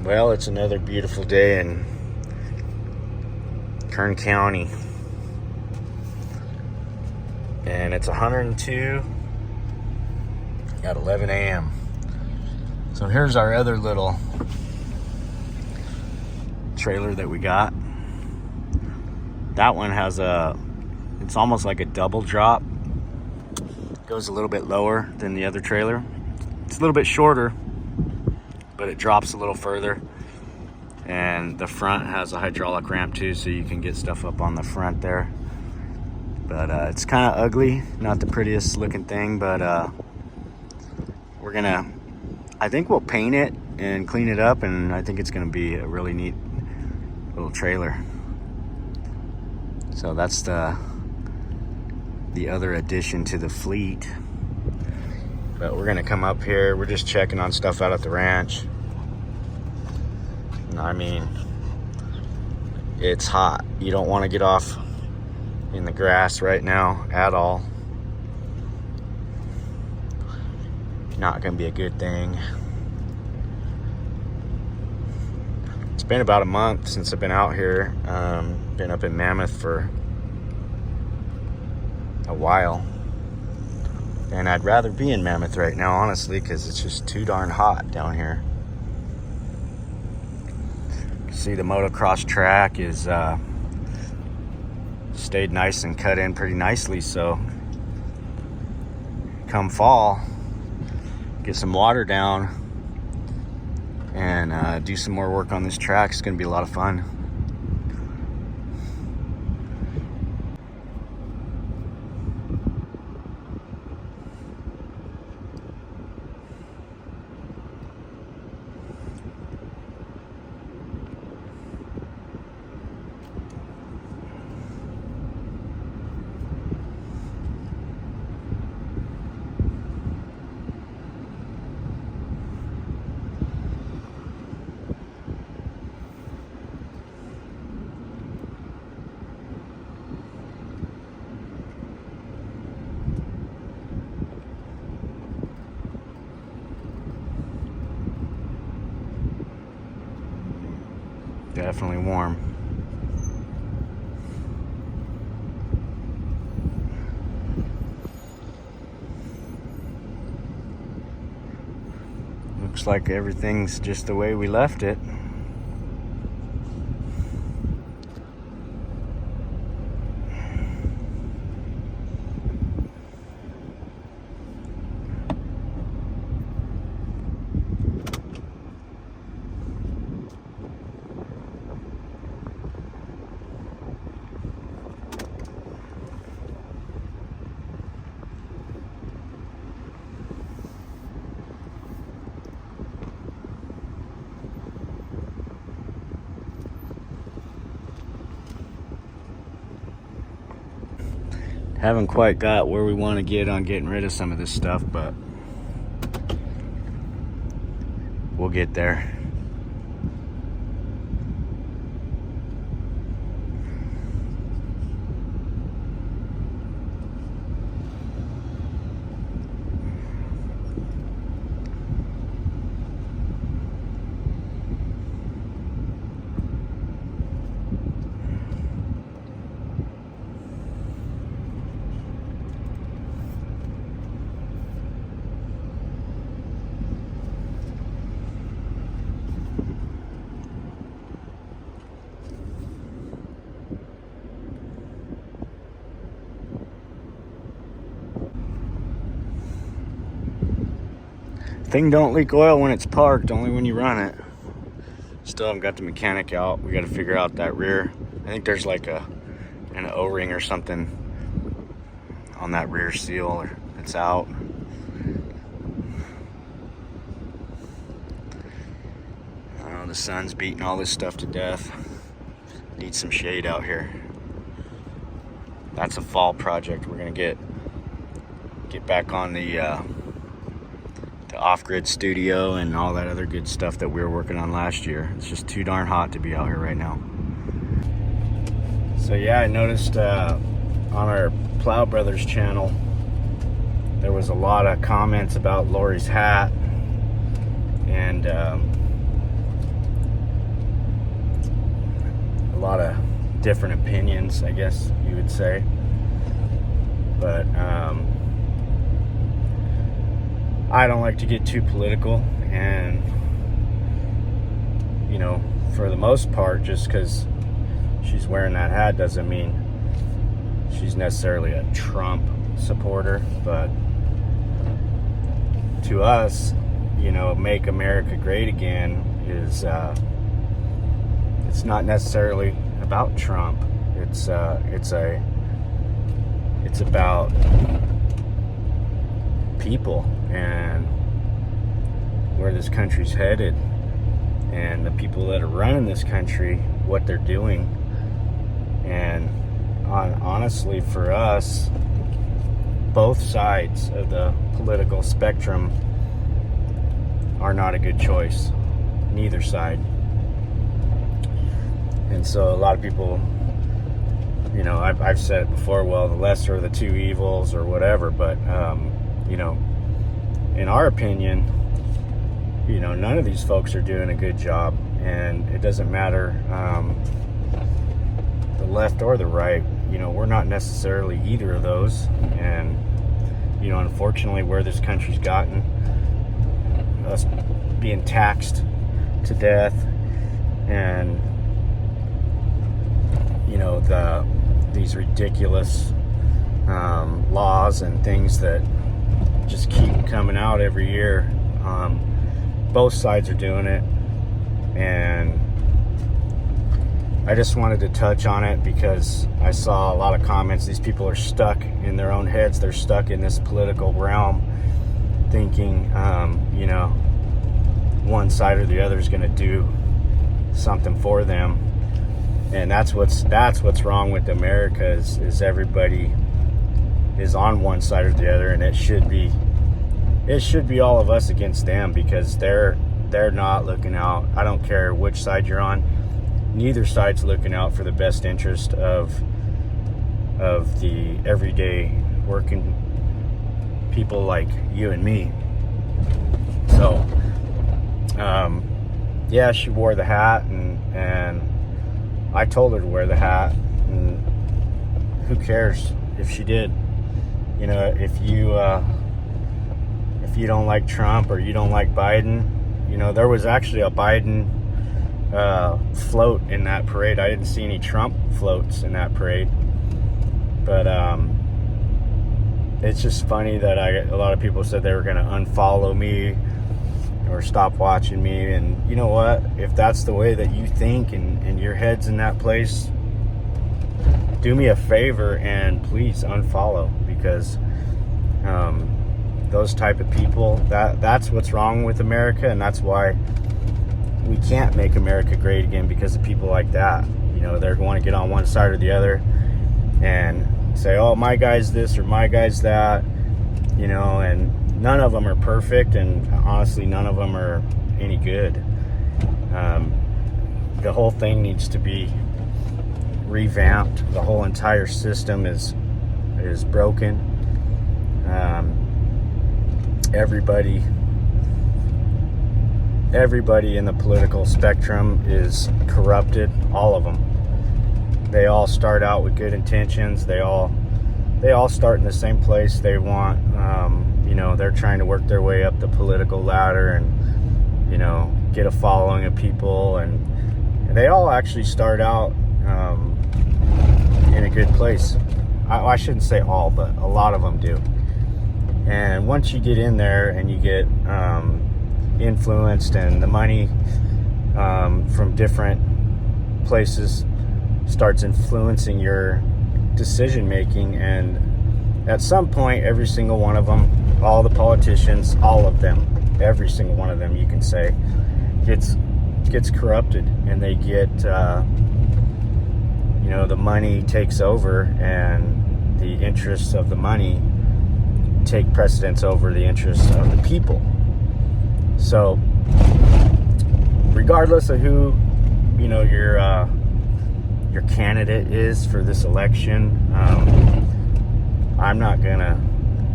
Well, it's another beautiful day in Kern County. And it's 102 at 11 a.m. So here's our other little trailer that we got. That one has it's almost like a double drop. Goes a little bit lower than the other trailer. It's a little bit shorter, but it drops a little further. And the front has a hydraulic ramp too, so you can get stuff up on the front there. But it's kind of ugly, not the prettiest looking thing, but I think we'll paint it and clean it up, and I think it's gonna be a really neat little trailer. So that's the other addition to the fleet. But we're gonna come up here. We're just checking on stuff out at the ranch. I mean, it's hot. You don't want to get off in the grass right now at all. Not gonna be a good thing. It's been about a month since I've been out here. Been up in Mammoth for a while. And I'd rather be in Mammoth right now, honestly, because it's just too darn hot down here. See, the motocross track is stayed nice and cut in pretty nicely, so come fall, get some water down and do some more work on this track. It's gonna be a lot of fun. Definitely warm. Looks like everything's just the way we left it. Haven't quite got where we want to get on getting rid of some of this stuff, but we'll get there. Thing don't leak oil when it's parked, only when you run it. Still haven't got the mechanic out. We got to figure out that rear. I think there's like an O-ring or something on that rear seal, or it's out. I don't know, the sun's beating all this stuff to death. Need some shade out here. That's a fall project. We're gonna get back on the off-grid studio and all that other good stuff that we were working on last year. It's just too darn hot to be out here right now. So yeah, I noticed on our Plow Brothers channel there was a lot of comments about Lori's hat, and lot of different opinions, I guess you would say. But I don't like to get too political, and you know, for the most part, just because she's wearing that hat doesn't mean she's necessarily a Trump supporter. But to us, you know, make America great again is it's not necessarily about Trump. It's about people and where this country's headed, and the people that are running this country, what they're doing. And honestly, for us, both sides of the political spectrum are not a good choice. Neither side. And so a lot of people, you know, I've said it before, well, the lesser of the two evils or whatever, but you know, in our opinion, you know, none of these folks are doing a good job, and it doesn't matter the left or the right. You know, we're not necessarily either of those. And you know, unfortunately, where this country's gotten, us being taxed to death, and you know, these ridiculous laws and things that just keep coming out every year. Both sides are doing it, and I just wanted to touch on it because I saw a lot of comments. These people are stuck in their own heads. They're stuck in this political realm, thinking, you know, one side or the other is going to do something for them. And that's what's wrong with America is everybody is on one side or the other, and it should be all of us against them, because they're not looking out. I don't care which side you're on. Neither side's looking out for the best interest of the everyday working people like you and me. So yeah, she wore the hat, and I told her to wear the hat, and who cares if she did? You know, if you don't like Trump or you don't like Biden, you know, there was actually a Biden float in that parade. I didn't see any Trump floats in that parade, but it's just funny that a lot of people said they were going to unfollow me or stop watching me. And you know what? If that's the way that you think and your head's in that place, do me a favor and please unfollow, because those type of people, that's what's wrong with America, and that's why we can't make America great again, because of people like that. You know, they want to get on one side or the other and say, oh, my guy's this or my guy's that, you know, and none of them are perfect, and honestly, none of them are any good. The whole thing needs to be revamped. The whole entire system is broken. Everybody in the political spectrum is corrupted. All of them. They all start out with good intentions. They all start in the same place. They want, you know, they're trying to work their way up the political ladder and, you know, get a following of people, and they all actually start out in a good place. I shouldn't say all, but a lot of them do. And once you get in there and you get influenced, and the money from different places starts influencing your decision making, and at some point, every single one of them, all the politicians, all of them, every single one of them, you can say, gets corrupted, and they get you know, the money takes over, and the interests of the money take precedence over the interests of the people. So regardless of who, you know, your candidate is for this election, I'm not gonna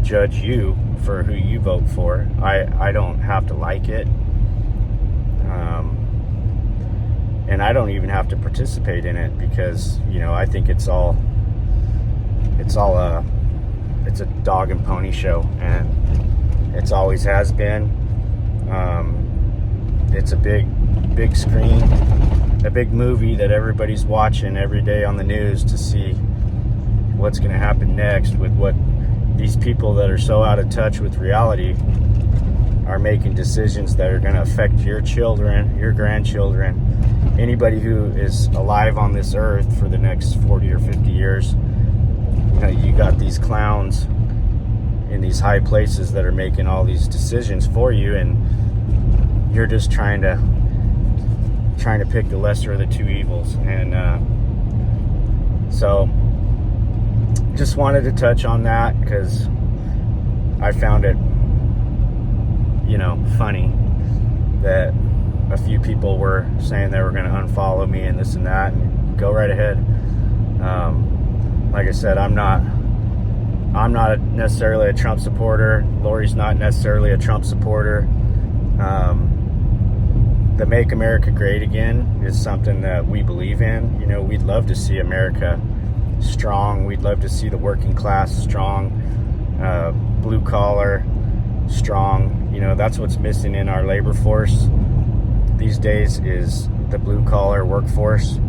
judge you for who you vote for. I don't have to like it. and I don't even have to participate in it because, you know, I think it's a dog and pony show, and it's always has been. It's a big screen, a big movie that everybody's watching every day on the news to see what's going to happen next with what these people that are so out of touch with reality are making decisions that are going to affect your children, your grandchildren, anybody who is alive on this earth for the next 40 or 50 years. You know, you got these clowns in these high places that are making all these decisions for you, and you're just trying to pick the lesser of the two evils. And so just wanted to touch on that because I found it, you know, funny that a few people were saying they were going to unfollow me and this and that, and go right ahead. Like I said, I'm not necessarily a Trump supporter. Lori's not necessarily a Trump supporter. The Make America Great Again is something that we believe in. You know, we'd love to see America strong. We'd love to see the working class strong, blue collar strong. You know, that's what's missing in our labor force these days is the blue collar workforce,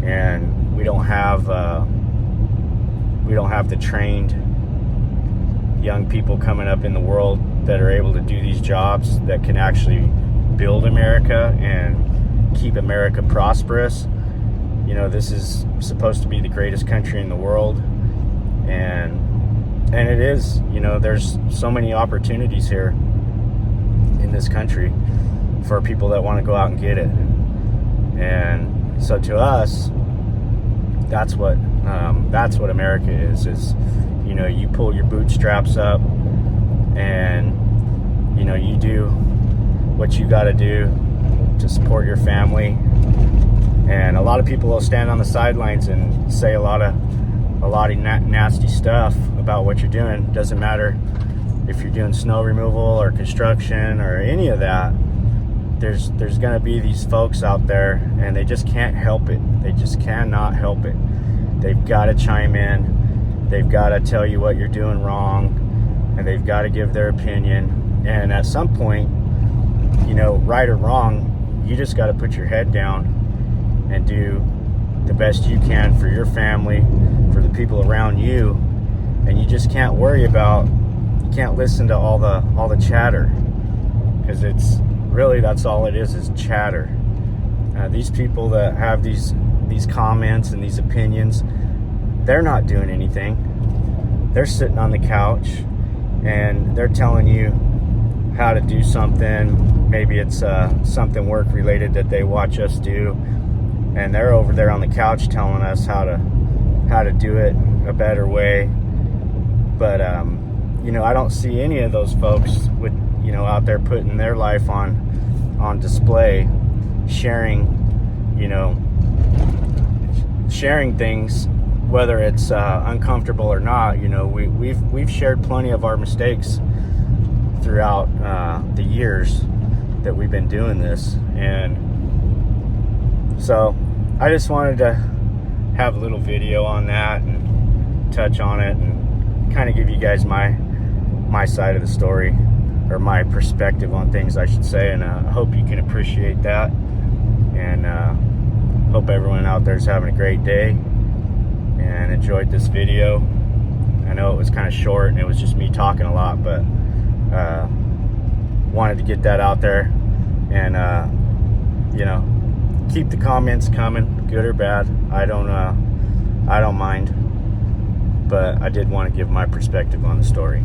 and we don't have the trained young people coming up in the world that are able to do these jobs that can actually build America and keep America prosperous. You know, this is supposed to be the greatest country in the world, and it is. You know, there's so many opportunities here in this country for people that want to go out and get it. And so to us, that's what America is, you know, you pull your bootstraps up and, you know, you do what you got to do to support your family. And a lot of people will stand on the sidelines and say a lot of nasty stuff about what you're doing. Doesn't matter if you're doing snow removal or construction or any of that. There's going to be these folks out there, and they just can't help it. They just cannot help it. They've got to chime in. They've got to tell you what you're doing wrong, and they've got to give their opinion. And at some point, you know, right or wrong, you just got to put your head down and do the best you can for your family, for the people around you. And you just can't you can't listen to all the chatter, because it's really, that's all it is chatter. These people that have these comments and these opinions, they're not doing anything. They're sitting on the couch and they're telling you how to do something. Maybe it's something work related that they watch us do, and they're over there on the couch telling us how to do it a better way. But you know, I don't see any of those folks with, you know, out there putting their life on display, sharing things, whether it's uncomfortable or not. You know, we've shared plenty of our mistakes throughout the years that we've been doing this. And so I just wanted to have a little video on that and touch on it and kind of give you guys my side of the story, or my perspective on things, I should say. And I hope you can appreciate that, and hope everyone out there is having a great day and enjoyed this video. I know it was kind of short and it was just me talking a lot, but wanted to get that out there. And you know, keep the comments coming, good or bad. I don't mind, but I did want to give my perspective on the story.